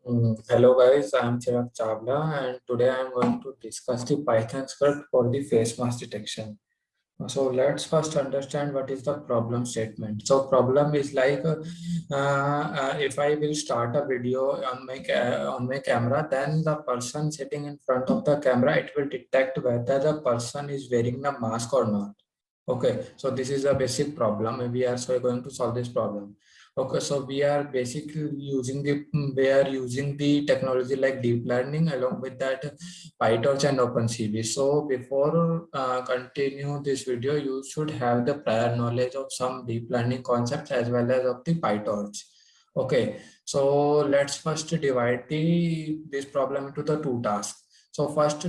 Hello guys, I am Chirag Chavla and today I am going to discuss the Python script for the face mask detection. So let's first understand what is the problem statement. So problem is like if I will start a video on my camera, then the person sitting in front of the camera, it will detect whether the person is wearing the mask or not. Okay, so this is a basic problem and we are going to solve this problem. Okay, so we are basically using the technology like deep learning along with that PyTorch and OpenCV. So before continue this video, you should have the prior knowledge of some deep learning concepts as well as of the PyTorch. Okay, so let's first divide this problem into the two tasks. So first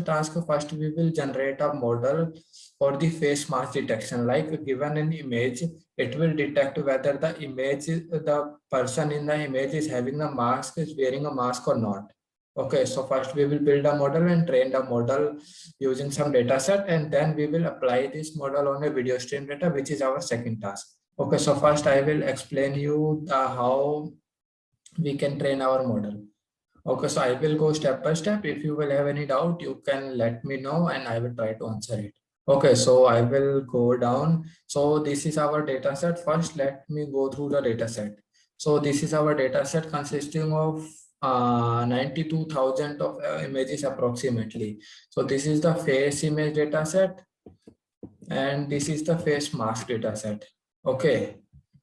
we will generate a model for the face mask detection. Like given an image, it will detect whether the person in the image is having a mask, is wearing a mask or not. Okay, so first we will build a model and train the model using some data set, and then we will apply this model on a video stream data, which is our second task. Okay, so first I will explain you how we can train our model. Okay, so I will go step by step. If you will have any doubt, you can let me know and I will try to answer it. Okay, so I will go down. So this is our data set. First, let me go through the data set. So this is our data set consisting of 92,000 of images approximately. So this is the face image data set and this is the face mask data set. Okay,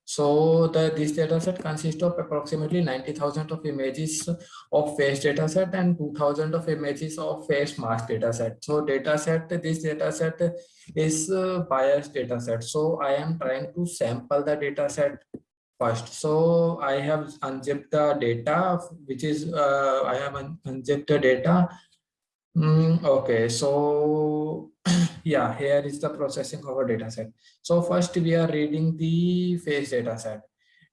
so this data set consists of approximately 90,000 of images of face data set and 2,000 of images of face mask data set. So this data set is biased data set. So I am trying to sample the data set first. So I have unzipped the data, which is I have unzipped the data. Okay, so yeah, here is the processing of our data set. So first we are reading the face data set.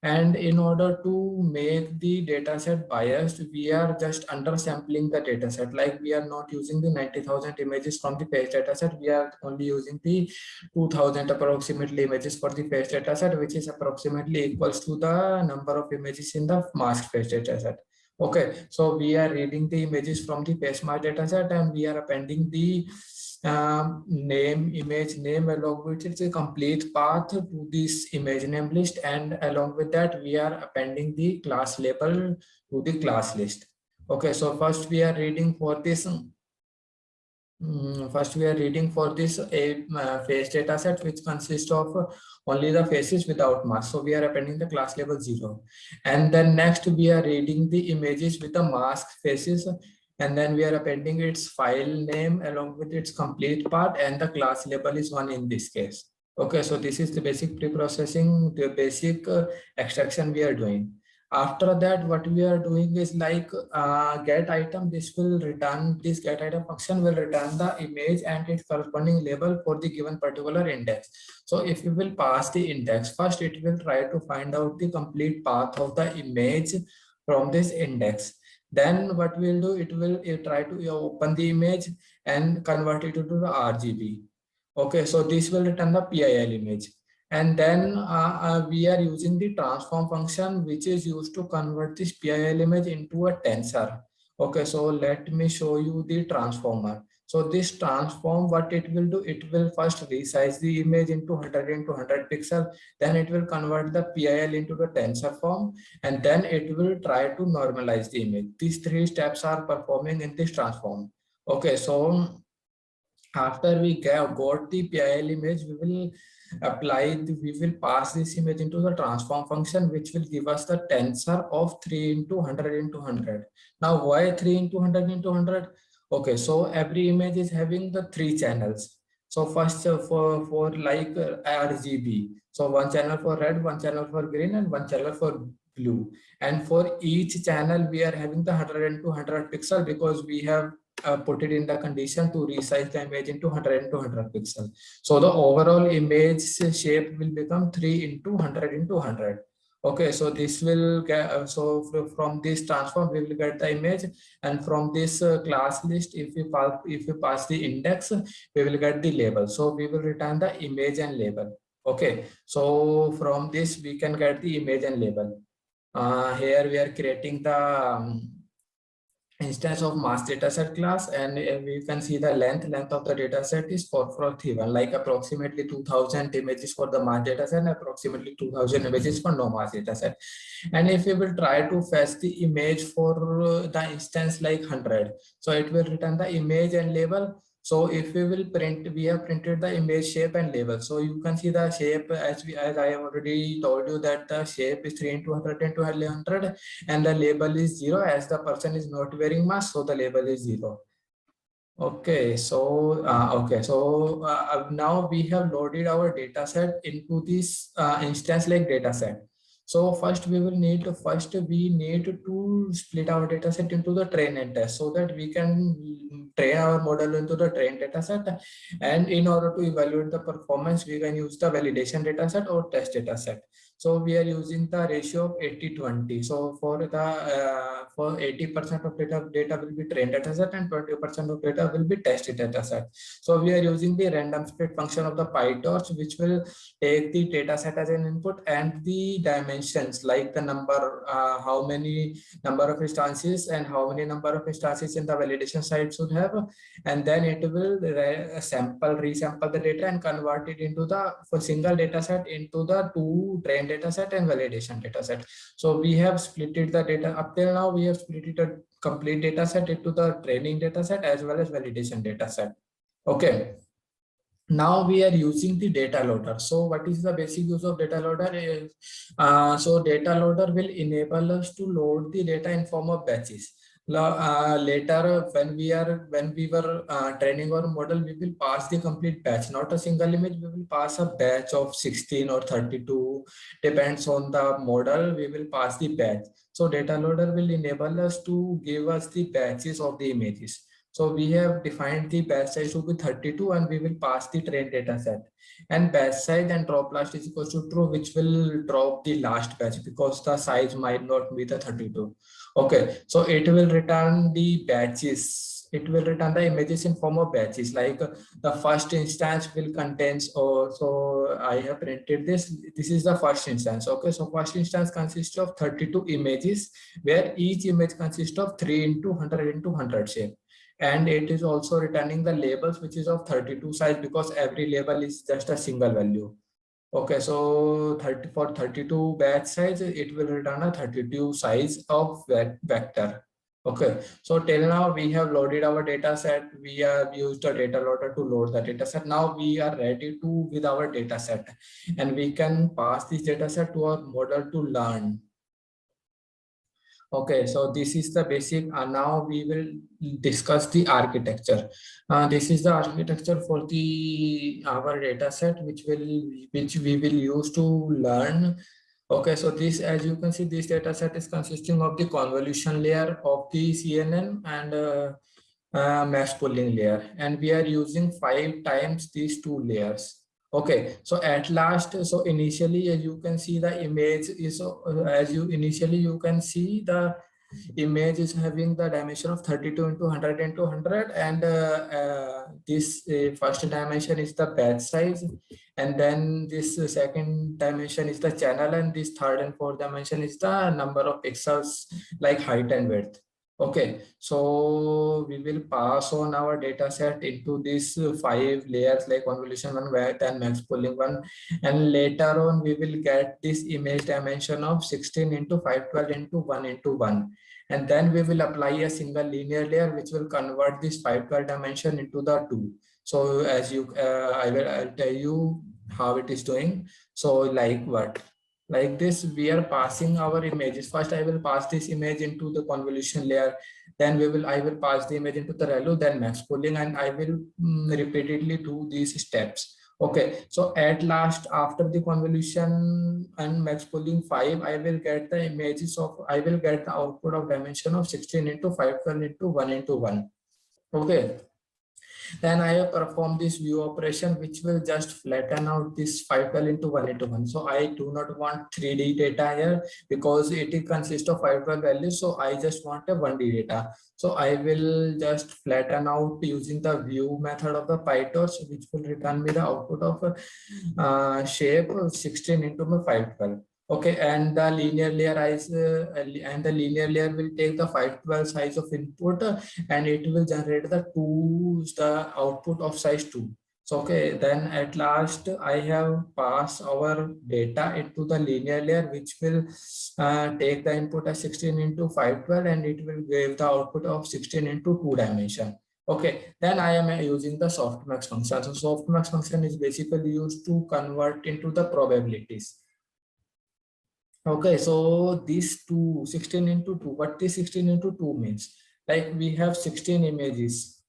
And in order to make the data set biased, we are just undersampling the data set. Like we are not using the 90,000 images from the face data set. We are only using the 2,000 approximately images for the face data set, which is approximately equals to the number of images in the mask face data set. Okay, so we are reading the images from the face mask dataset and we are appending the image name along with its complete path to this image name list, and along with that we are appending the class label to the class list. Okay, so first we are reading for this face data set which consists of only the faces without mask. So we are appending the class label 0. And then next we are reading the images with the mask faces. And then we are appending its file name along with its complete part, and the class label is 1 in this case. Okay, so this is the basic pre-processing, the basic extraction we are doing. After that, what we are doing is like get item. This get item function will return the image and its corresponding label for the given particular index. So if you will pass the index, first it will try to find out the complete path of the image from this index. Then what we'll do, it try to open the image and convert it into the RGB. Okay, so this will return the PIL image. And then we are using the transform function, which is used to convert this PIL image into a tensor. Okay, so let me show you the transformer. So this transform, what it will do, it will first resize the image into 100 into 100 pixel. Then it will convert the PIL into the tensor form, and then it will try to normalize the image. These three steps are performing in this transform. Okay, so after we got the PIL image, we will pass this image into the transform function, which will give us the tensor of 3 into 100 into 100. Now, why 3 into 100 into 100? Okay, so every image is having the 3 channels. So first for like RGB. So one channel for red, one channel for green, and one channel for blue. And for each channel, we are having the 100 into 100 pixel because we have put it in the condition to resize the image into 100 into 100 pixel. So the overall image shape will become 3 into 100 into 100. Okay, so this will get, from this transform we will get the image, and from this class list, if you pass the index, we will get the label. So we will return the image and label. Okay, so from this we can get the image and label. Here we are creating the instance of mass dataset class, and we can see the length of the dataset is 4431, like approximately 2000 images for the mass dataset and approximately 2000 images for no mass dataset. And if we will try to fetch the image for the instance like 100, so it will return the image and label. So if we will print, we have printed the image, shape and label. So you can see the shape, as I have already told you that the shape is 3 into 100 into 100, and the label is 0 as the person is not wearing mask, so the label is 0. Okay, so now we have loaded our data set into this instance like data set. So first we need to split our data set into the train and test, so that we can train our model into the train data set. And in order to evaluate the performance, we can use the validation data set or test data set. So we are using the ratio of 80-20. So for 80% of data will be trained data set and 20% of data will be tested data set. So we are using the random split function of the PyTorch, which will take the data set as an input and the dimensions like the number, how many number of instances and how many number of instances in the validation side should have, and then it will resample the data and convert it into the single data set into the two trained data set and validation data set. So we have split the data up till now. We have split it a complete data set into the training data set as well as validation data set. Okay. Now we are using the data loader. So what is the basic use of data loader? So data loader will enable us to load the data in form of batches. Later, when we were training our model, we will pass the complete batch, not a single image. We will pass a batch of 16 or 32, depends on the model. We will pass the batch. So data loader will enable us to give us the batches of the images. So we have defined the batch size to be 32, and we will pass the trained data set. And batch size and drop last is equal to true, which will drop the last batch because the size might not be the 32. Okay, so it will return the batches. It will return the images in form of batches. Like the first instance will contains, so I have printed this. This is the first instance. Okay, so first instance consists of 32 images, where each image consists of 3 into 100 into 100 shape. And it is also returning the labels, which is of 32 size, because every label is just a single value. Okay, so 32 batch size, it will return a 32 size of vector. Okay, so till now we have loaded our data set. We have used a data loader to load the data set. Now we are ready to with our data set, and we can pass this data set to our model to learn. Okay, so this is the basic. Now we will discuss the architecture. This is the architecture for the our data set, which we will use to learn. Okay, so this, as you can see, this data set is consisting of the convolution layer of the CNN and max pooling layer, and we are using 5 times these two layers. Okay, so at last, so initially, as you can see, the image is you can see the image is having the dimension of 32 into 100 into 100, and this first dimension is the batch size, and then this second dimension is the channel, and this third and fourth dimension is the number of pixels like height and width. Okay, so we will pass on our data set into these 5 layers like convolution one, width and max pooling one, and later on we will get this image dimension of 16 into 512 into 1 into 1, and then we will apply a single linear layer which will convert this 512 dimension into the 2. So as you I'll tell you how it is doing. So like what? Like this, we are passing our images. First, I will pass this image into the convolution layer. Then I will pass the image into the ReLU, then max pooling, and I will repeatedly do these steps. Okay, so at last, after the convolution and max pooling 5, I will get the output of dimension of 16 into 512 into 1 into 1. Okay. Then I have performed this view operation, which will just flatten out this 512 into 1 into 1. So I do not want 3D data here because it consists of 512 values. So I just want a 1D data. So I will just flatten out using the view method of the PyTorch, which will return me the output of shape 16 into 512. Okay, and the linear layer will take the 512 size of input, and it will generate the output of size 2. So okay, then at last I have passed our data into the linear layer, which will take the input as 16 into 512, and it will give the output of 16 into 2 dimension. Okay, then I am using the softmax function. So softmax function is basically used to convert into the probabilities. Okay, so these 16 into 2, what this 16 into 2 means? Like we have 16 images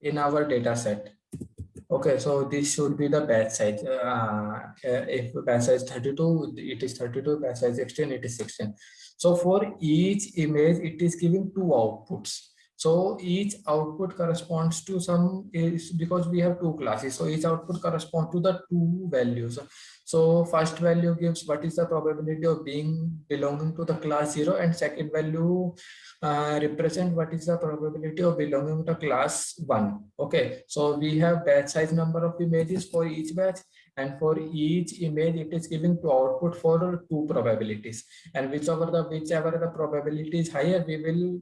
in our data set. Okay, so this should be the batch size. If batch size 32, it is 32, batch size 16, it is 16. So for each image, it is giving 2 outputs. So each output corresponds to some, is because we have 2 classes. So each output corresponds to the 2 values. So first value gives what is the probability of belonging to the class 0, and second value represent what is the probability of belonging to class 1. Okay, so we have batch size number of images for each batch, and for each image it is giving to output for 2 probabilities, and whichever the probability is higher, we will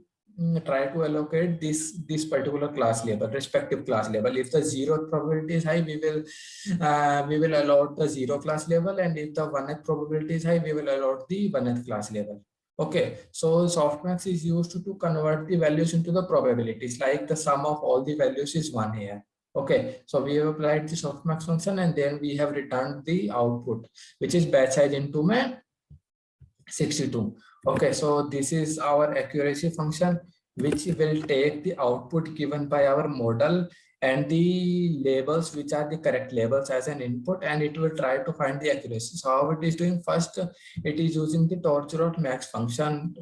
try to allocate this particular class label, respective class label. If the 0th probability is high, we will allot the 0 class label, and if the 1th probability is high, we will allot the 1th class label. Okay, so softmax is used to convert the values into the probabilities, like the sum of all the values is 1 here. Okay, so we have applied the softmax function, and then we have returned the output, which is batch size into 62. Okay, so this is our accuracy function, which will take the output given by our model and the labels, which are the correct labels, as an input, and it will try to find the accuracy. So how it is doing? First, it is using the torch max function.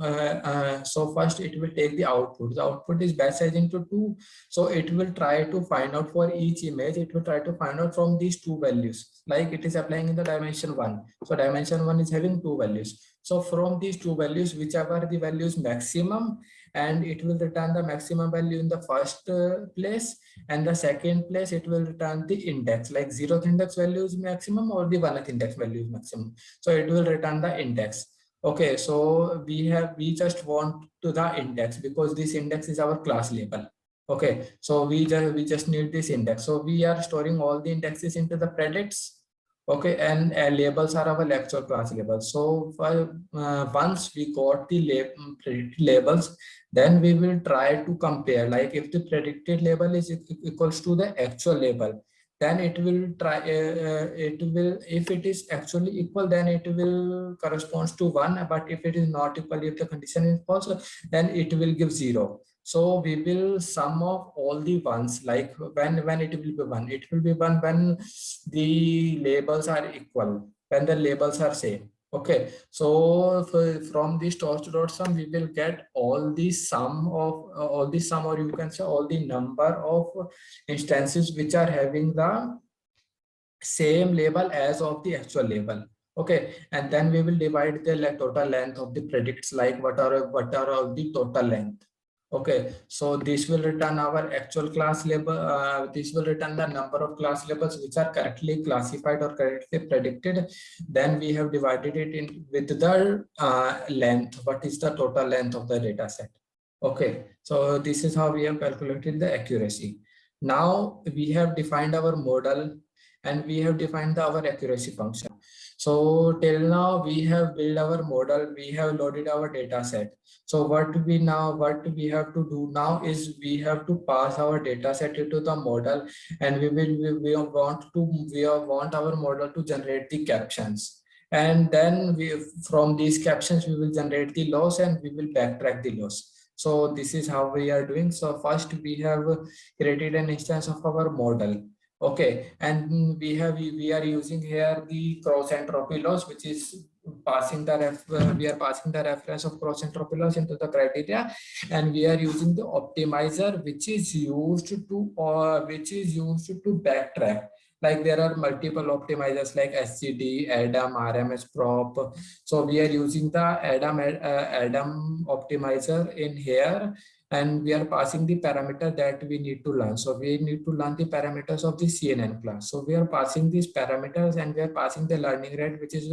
So first it will take the output. The output is batch size into 2. So it will try to find out for each image. It will try to find out from these 2 values, like it is applying in the dimension 1. So dimension 1 is having 2 values. So from these 2 values, whichever the values maximum, and it will return the maximum value in the first place, and the second place it will return the index, like 0th index value is maximum or the 1th index value is maximum. So it will return the index. Okay, so we just want to the index, because this index is our class label. Okay, so we just need this index. So we are storing all the indexes into the predicts. Okay, and labels are our lecture class labels. So once we got the predicted labels, then we will try to compare, like if the predicted label is equals to the actual label, then it will if it is actually equal, then it will corresponds to 1. But if it is not equal, if the condition is false, then it will give 0. So we will sum of all the ones, like when it will be 1, it will be 1 when the labels are equal, when the labels are same. Okay, so from this torch.sum, we will get all the sum, or you can say all the number of instances which are having the same label as of the actual label. Okay, and then we will divide the total length of the predicts, like what are of the total length. Okay, so this will return our actual class label. This will return the number of class labels which are correctly classified or correctly predicted. Then we have divided it in with the length. What is the total length of the data set? Okay, so this is how we have calculated the accuracy. Now we have defined our model, and we have defined our accuracy function. So till now we have built our model, we have loaded our data set. So what we have to do now is we have to pass our data set into the model, and we want our model to generate the captions. And then from these captions we will generate the loss, and we will backtrack the loss. So this is how we are doing. So first we have created an instance of our model. Okay, and we are using here the cross entropy loss, which is passing we are passing the reference of cross entropy loss into the criteria, and we are using the optimizer, which is used to backtrack. Like there are multiple optimizers like SGD, ADAM, RMS prop. So we are using the ADAM optimizer in here, and we are passing the parameter that we need to learn. So we need to learn the parameters of the CNN class. So we are passing these parameters and we are passing the learning rate, which is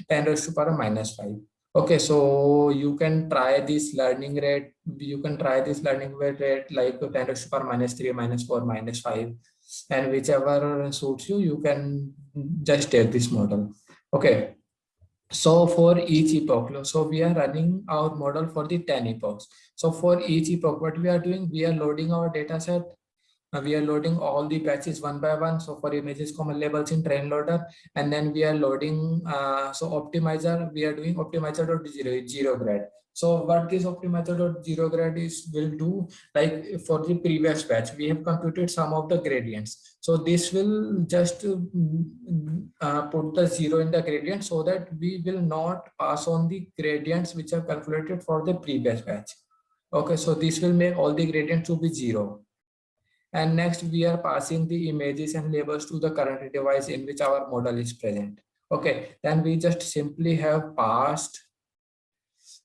10 raised to power minus 5. Okay, so you can try this learning rate. You can try this learning rate like 10 raised to power minus 3, minus 4, minus 5, and whichever suits you, you can just take this model. Okay. So for each epoch, so we are running our model for the 10 epochs. So for each epoch, what we are doing, we are loading our data set. We are loading all the batches one by one. So for images, common labels in train loader, and then we are loading. So optimizer, we are doing optimizer.zero grade. So what this optimizer.zero grade is will do, like for the previous batch, we have computed some of the gradients. So this will just put the zero in the gradient so that we will not pass on the gradients which are calculated for the previous batch. Okay, so this will make all the gradients to be zero. And next we are passing the images and labels to the current device in which our model is present. Okay, then we just simply have passed.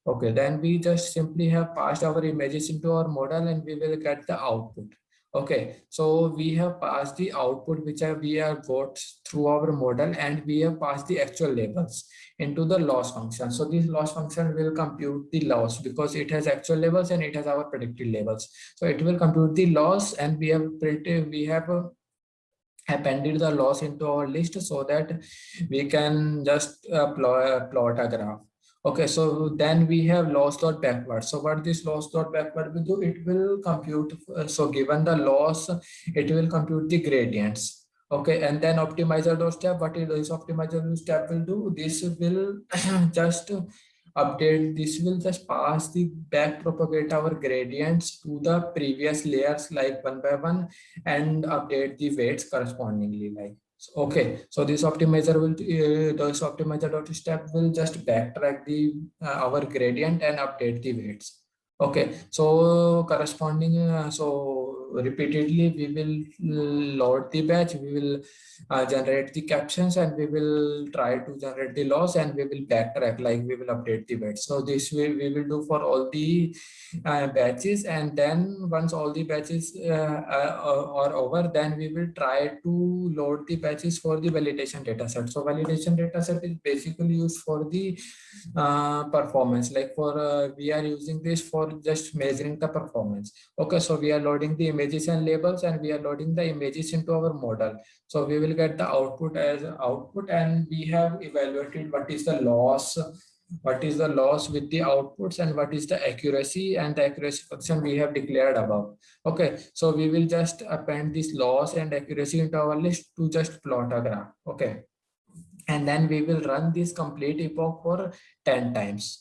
Okay, then we just simply have passed our images into our model and we will get the output. Okay, so we have passed the output which we have got through our model, and we have passed the actual labels into the loss function. So this loss function will compute the loss because it has actual labels and it has our predicted labels. So it will compute the loss, and we have appended the loss into our list so that we can just plot a graph. Okay, so then we have loss dot backward. So what this loss dot backward will do, it will compute. So given the loss, it will compute the gradients. Okay, and then optimizer dot step. What is this optimizer step will do? This will just update. This will just pass the back propagate our gradients to the previous layers like one by one, and update the weights correspondingly. Like, okay, so this optimizer will this optimizer dot step will just backtrack the our gradient and update the weights. Okay, so corresponding so repeatedly we will load the batch, we will generate the captions, and we will try to generate the loss, and we will backtrack, like we will update the weights. So this we will do for all the batches, and then once all the batches are over, then we will try to load the batches for the validation data set. So validation data set is basically used for the performance, like for we are using this for just measuring the performance. Okay, so we are loading the images and labels, and we are loading the images into our model. So we will get the output as output, and we have evaluated what is the loss, with the outputs, and what is the accuracy, and the accuracy function we have declared above. Okay, so we will just append this loss and accuracy into our list to just plot a graph. Okay, and then we will run this complete epoch for 10 times.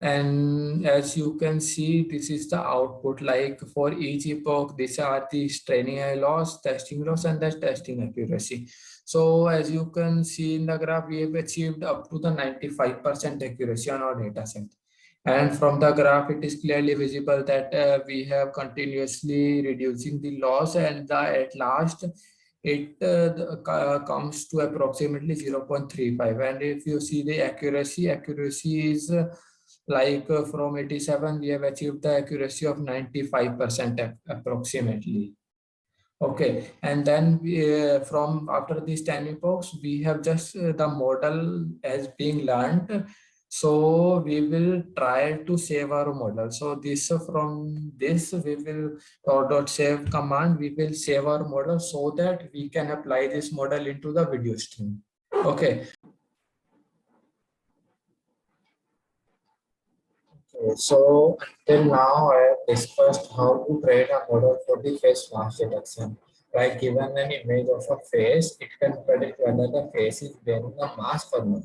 And as you can see, this is the output. Like for each epoch, these are the training loss, testing loss, and the testing accuracy. So as you can see in the graph, we have achieved up to the 95% accuracy on our data set. And from the graph, it is clearly visible that we have continuously reducing the loss, and at last it comes to approximately 0.35. And if you see the accuracy is from 87, we have achieved the accuracy of 95% approximately. Okay, and then from after these 10 epochs, we have just the model as being learned. So we will try to save our model. So this from this we will dot save command, we will save our model so that we can apply this model into the video stream. Okay. Okay, so until now, I have discussed how to train a model for the face mask detection. Like given an image of a face, it can predict whether the face is wearing a mask or not.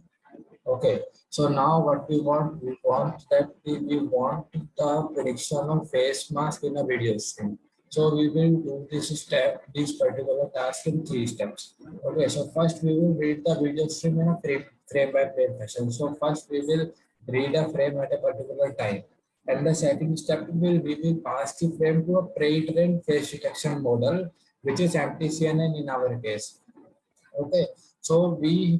Okay, so now what we want that we want the prediction of face mask in a video stream. So we will do this particular task in 3 steps. Okay, so first we will read the video stream in a frame by frame fashion. So first we will read a frame at a particular time. And the second step we will pass the frame to a pre-trained face detection model, which is MTCNN in our case. Okay, So we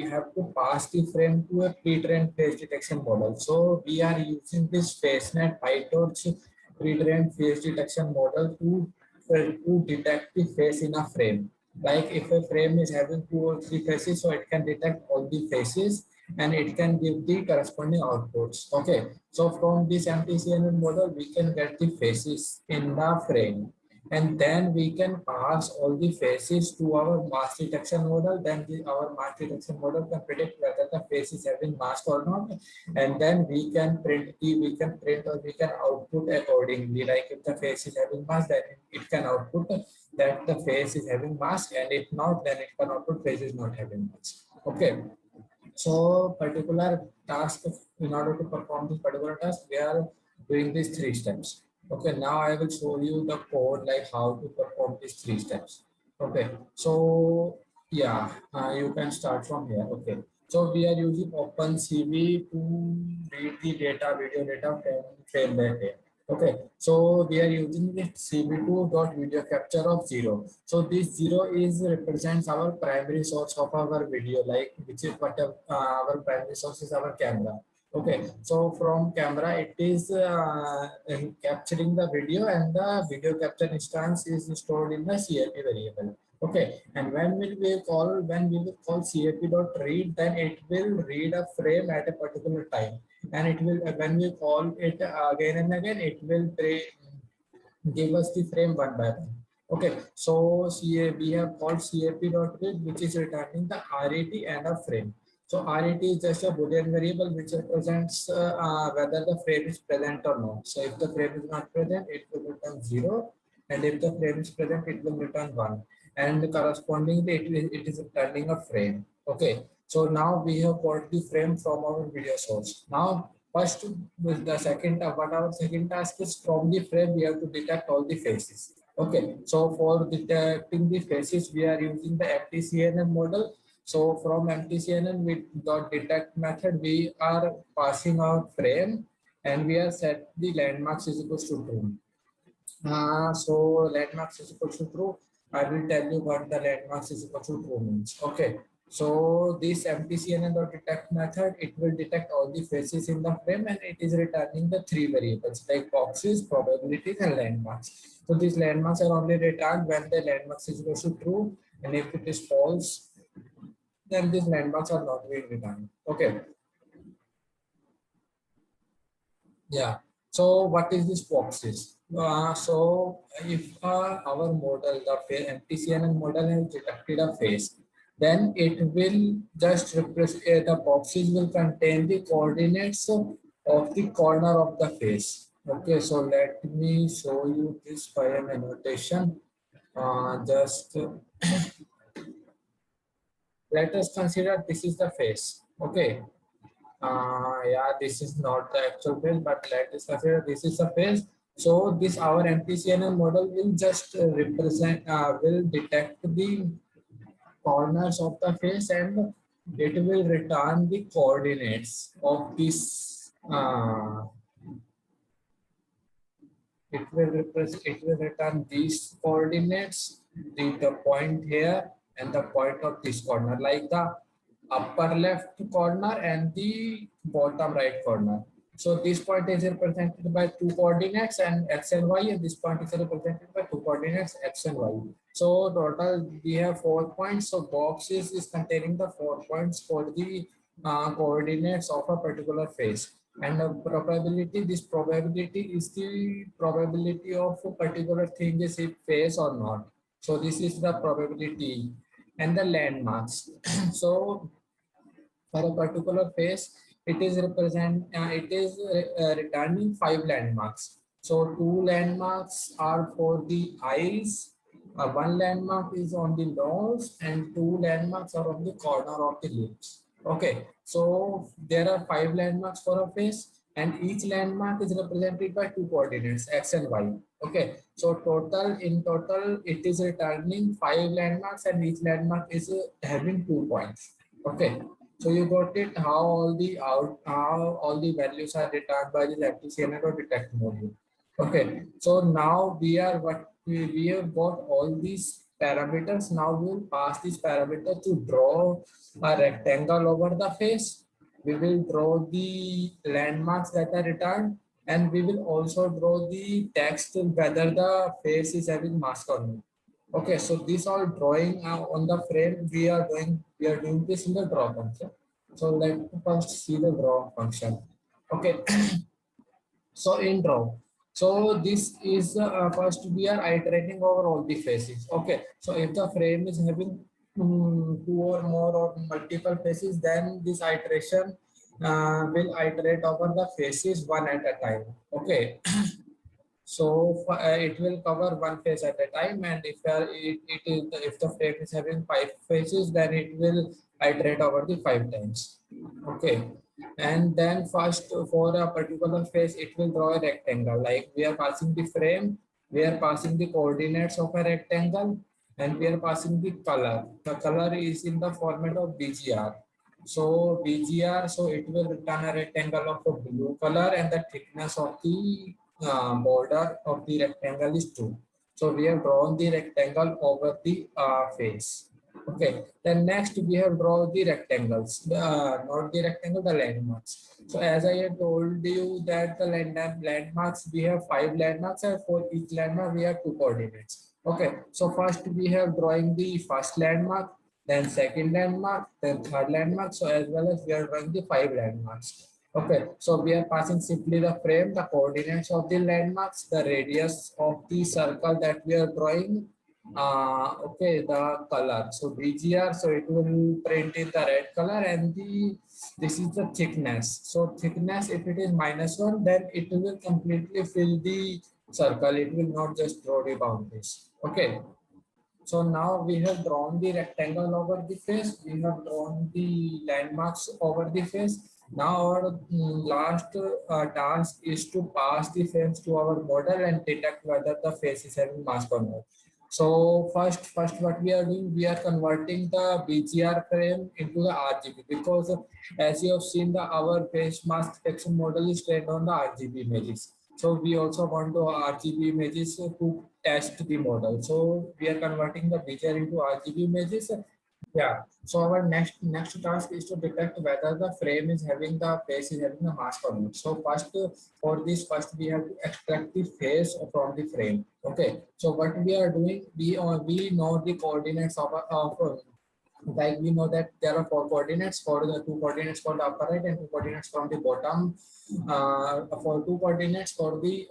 have to pass the frame to a pre-trained face detection model. So we are using this FaceNet PyTorch pre-trained face detection model to detect the face in a frame. Like if a frame is having 2 or 3 faces, so it can detect all the faces and it can give the corresponding outputs. Okay, so from this MTCNN model, we can get the faces in the frame, and then we can pass all the faces to our mask detection model. Then our mask detection model can predict whether the face is having mask or not, and then we can print or we can output accordingly. Like if the face is having mask, then it can output that the face is having mask, and if not, then it can output face is not having mask. Okay, so particular task, in order to perform this particular task, we are doing these 3 steps. Okay, now I will show you the code, like how to perform these 3 steps. Okay, so yeah, you can start from here. Okay, so we are using OpenCV to read the data, video data from frame by frame. Okay, so we are using the cv2 dot video capture of 0. So this 0 is represents our primary source of our video, like which is what our primary source is our camera. Okay, so from camera it is capturing the video, and the video capture instance is stored in the CLP variable. Okay, and when we will call CAP.read, then it will read a frame at a particular time, and it will when we call it again and again, it will give us the frame one by one. Okay, so we have called CAP.read, which is returning the RET and a frame. So RET is just a Boolean variable which represents whether the frame is present or not. So if the frame is not present, it will return 0, and if the frame is present, it will return 1. And correspondingly, it is returning a frame. Okay, so now we have got the frame from our video source. Now first, with the second, what our second task is, from the frame we have to detect all the faces. Okay, so for detecting the faces, we are using the MTCNN model. So from MTCNN with dot detect method, we are passing our frame, and we are set the landmarks is equals to true. So landmarks is equal to true. I will tell you what the landmarks is equal to true means. Okay. So this MTCNN.detect method, it will detect all the faces in the frame, and it is returning the 3 variables like boxes, probabilities, and landmarks. So these landmarks are only returned when the landmarks is equal to true, and if it is false, then these landmarks are not being returned. Okay. Yeah. So what is this boxes? So if our model, the MTCNN model has detected a face, then it will just represent the boxes will contain the coordinates of the corner of the face. Okay, so let me show you this by an annotation. Just let us consider this is the face. Okay, yeah, this is not the actual face, but let us consider this is a face. So this our MTCNN model will just will detect the corners of the face, and it will return the coordinates of this. It will return these coordinates, the point here and the point of this corner, like the upper left corner and the bottom right corner. So this point is represented by 2 coordinates and x and y, and this point is represented by 2 coordinates x and y. So total we have 4 points. So boxes is containing the 4 points for the coordinates of a particular face. And this probability is the probability of a particular thing is it face or not. So this is the probability. And the landmarks. So for a particular face, it is returning 5 landmarks. So 2 landmarks are for the eyes, 1 landmark is on the nose, and 2 landmarks are on the corner of the lips. Okay, so there are 5 landmarks for a face, and each landmark is represented by 2 coordinates x and y. Okay, so in total it is returning 5 landmarks, and each landmark is having 2 points. Okay, so you got it, how all the values are returned by this MTCNN or detect module. Okay, so now we have got all these parameters. Now we will pass this parameter to draw a rectangle over the face. We will draw the landmarks that are returned, and we will also draw the text whether the face is having mask or not. Okay, so this all drawing on the frame we are doing this in the draw function. So let's first see the draw function. Okay, so in draw. So this is first we are iterating over all the faces. Okay, so if the frame is having two or more or multiple faces, then this iteration will iterate over the faces one at a time. Okay, so it will cover one face at a time, and it is if the frame is having five faces, then it will iterate over the five times. Okay, and then first for a particular face, it will draw a rectangle. Like we are passing the frame, we are passing the coordinates of a rectangle, and we are passing the color. The color is in the format of BGR. So BGR, so it will return a rectangle of a blue color, and the thickness of the border of the rectangle is 2. So we have drawn the rectangle over the face. Okay. Then next we have drawn the rectangles, not the rectangle, the landmarks. So as I have told you that the landmarks, we have 5 landmarks, and for each landmark we have 2 coordinates. Okay. So first we have drawing the first landmark, then second landmark, then third landmark. So as well as we are drawing the 5 landmarks. Okay, so we are passing simply the frame, the coordinates of the landmarks, the radius of the circle that we are drawing. Okay, the color. So BGR, so it will print in the red color, and this is the thickness. So thickness, if it is -1, then it will completely fill the circle. It will not just draw the boundaries. Okay. So now we have drawn the rectangle over the face. We have drawn the landmarks over the face. Now our last task is to pass the frames to our model and detect whether the face is having mask or not. So first what we are doing, we are converting the BGR frame into the RGB, because as you have seen, our face mask detection model is trained on the RGB images. So we also want to RGB images to test the model. So we are converting the BGR into RGB images. Yeah. So our next task is to detect whether the frame is having the face is having a mask or not. So first we have to extract the face from the frame. Okay. So what we are doing, we know the coordinates of like we know that there are 4 coordinates, for the 2 coordinates for the upper right and 2 coordinates from the bottom, for 2 coordinates for the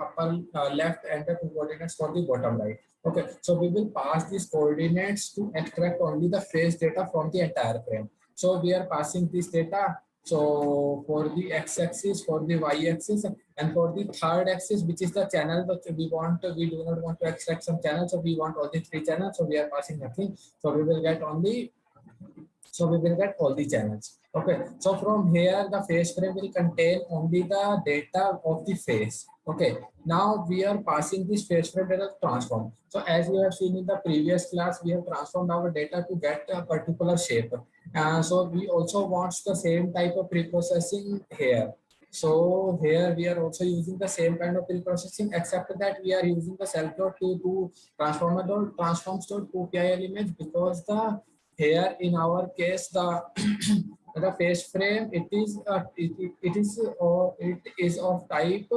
upper left, and the 2 coordinates for the bottom right. Okay, so we will pass these coordinates to extract only the face data from the entire frame. So we are passing this data. So for the x-axis, for the y-axis, and for the third axis, which is the channel that we do not want to extract some channels, so we want all the 3 channels. So we are passing nothing. So we will get all the channels. Okay. So from here, the face frame will contain only the data of the face. Okay. Now we are passing this face frame data transform. So as you have seen in the previous class, we have transformed our data to get a particular shape. So we also want the same type of preprocessing here. So here we are also using the same kind of preprocessing, except that we are using the self.to to transforms.to-pil image, because the here in our case the the face frame, it is of type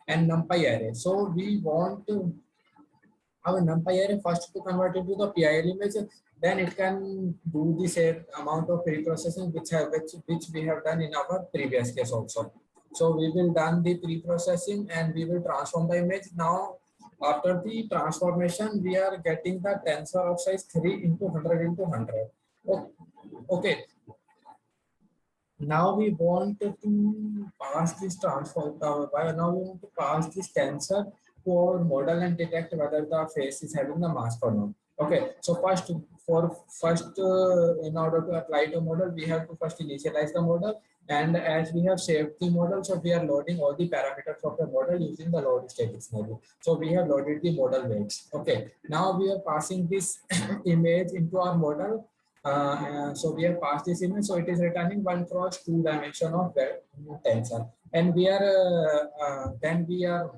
and numpy array. So we want our numpy array first to convert it to the PIL image, then it can do the same amount of preprocessing which we have done in our previous case also. So we will done the preprocessing and we will transform the image. Now after the transformation, we are getting the tensor of size 3 into 100 into 100. Okay. Now we want to pass this transform. Now we want to pass this tensor to our model and detect whether the face is having the mask or not. Okay. So first, in order to apply the model, we have to first initialize the model. And as we have saved the model, so we are loading all the parameters of the model using the load statics model. So we have loaded the model weights. Okay. Now we are passing this image into our model. So we have passed this image, so it is returning 1 cross 2 dimension of tensor, and we are then we are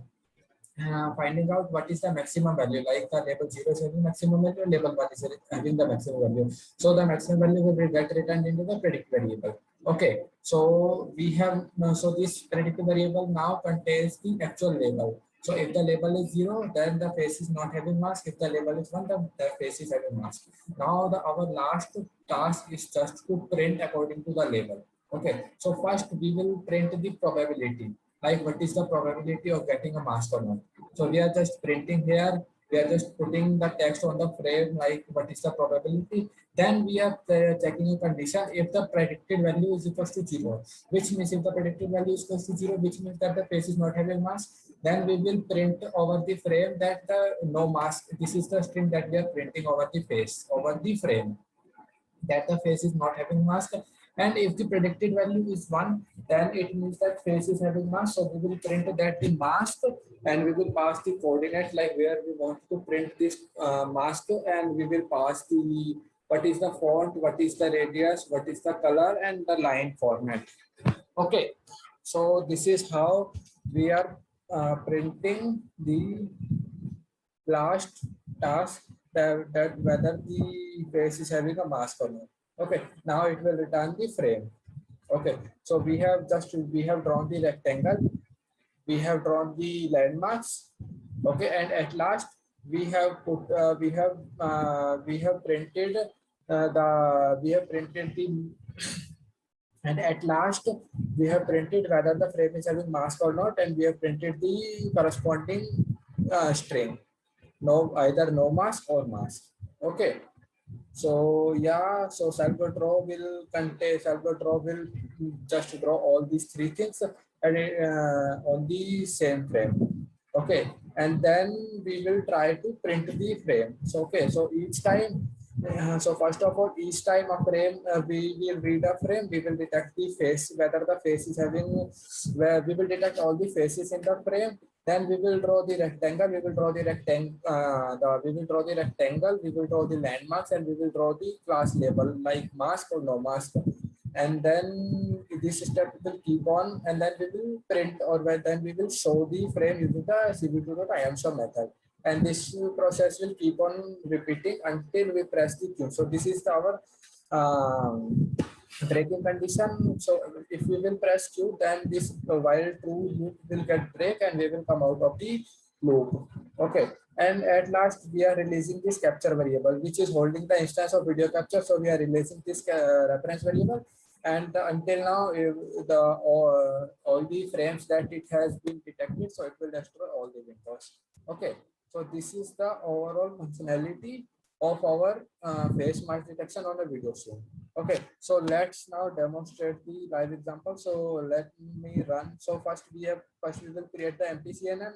finding out what is the maximum value, like the label 0 is having maximum value, label 1 is having the maximum value. So the maximum value will get returned into the predicted variable. Okay, so we have so this predicted variable now contains the actual label. So if the label is 0, then the face is not having mask. If the label is 1, the face is having mask. Now our last task is just to print according to the label. Okay, so first we will print the probability, like what is the probability of getting a mask or not. So we are just printing here, we are just putting the text on the frame, like what is the probability. Then we are checking a condition if the predicted value is equal to 0, which means if the predicted value is equal to 0, which means that the face is not having mask. Then we will print over the frame that the no mask. This is the string that we are printing over the face, over the frame, that the face is not having mask. And if the predicted value is 1, then it means that face is having mask. So we will print that the mask, and we will pass the coordinate, like where we want to print this mask, and we will pass the what is the font, what is the radius, what is the color, and the line format. Okay, so this is how we are printing the last task, that whether the face is having a mask or not. Okay, now it will return the frame. Okay, so we have drawn the rectangle, we have drawn the landmarks. Okay, and at last we have put we have printed the and at last we have printed whether the frame is having mask or not, and we have printed the corresponding string, no, either no mask or mask. Okay, so yeah, so self-draw will just draw all these three things and on the same frame. Okay, and then we will try to print the frame. So okay, so each time so first of all, each time a frame we will read a frame, we will detect the face, whether the face is having, where we will detect all the faces in the frame. Then we will draw the rectangle, we will draw the rectangle, we will draw the landmarks, and we will draw the class label like mask or no mask. And then this step will keep on, and then we will print, or then we will show the frame using the cv2.iamshow method. And this process will keep on repeating until we press the Q. So this is our breaking condition. So if we will press Q, then this while true loop will get break, and we will come out of the loop. Okay, and at last we are releasing this capture variable, which is holding the instance of video capture. So we are releasing this reference variable, and until now all the frames that it has been detected, so it will destroy all the windows. Okay, so this is the overall functionality of our face mask detection on a video stream. Okay, so let's now demonstrate the live example. So let me run. So first we will create the MPCNN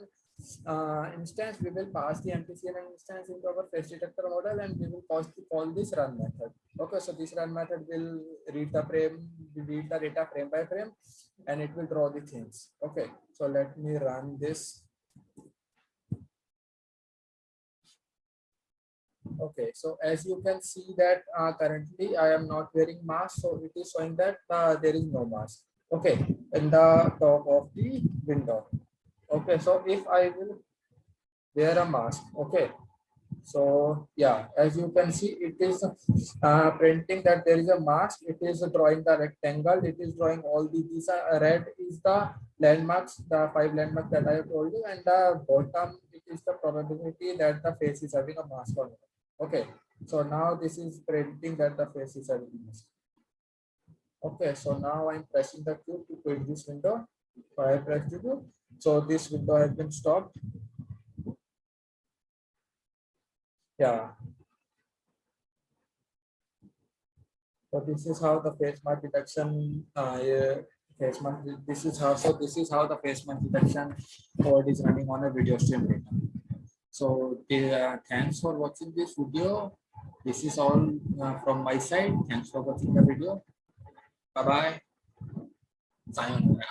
instance. We will pass the MPCNN instance into our face detector model, and we will call this run method. Okay, so this run method will read the data frame by frame, and it will draw the things. Okay, so let me run this. Okay, so as you can see that currently I am not wearing mask, so it is showing that there is no mask. Okay, in the top of the window. Okay, so if I will wear a mask, okay, so yeah, as you can see, it is printing that there is a mask. It is drawing the rectangle. It is drawing all these red is the landmarks, the 5 landmarks that I have told you, and the bottom it is the probability that the face is having a mask on it. Okay, so now this is printing that the face is having a mask. Okay, so now I'm pressing the Q to quit this window. So I pressed the Q. So this window has been stopped. Yeah. So this is how the face mask detection this is how the face mask detection code is running on a video stream data. So thanks for watching this video. This is all from my side. Thanks for watching the video. Bye bye. Sayonara.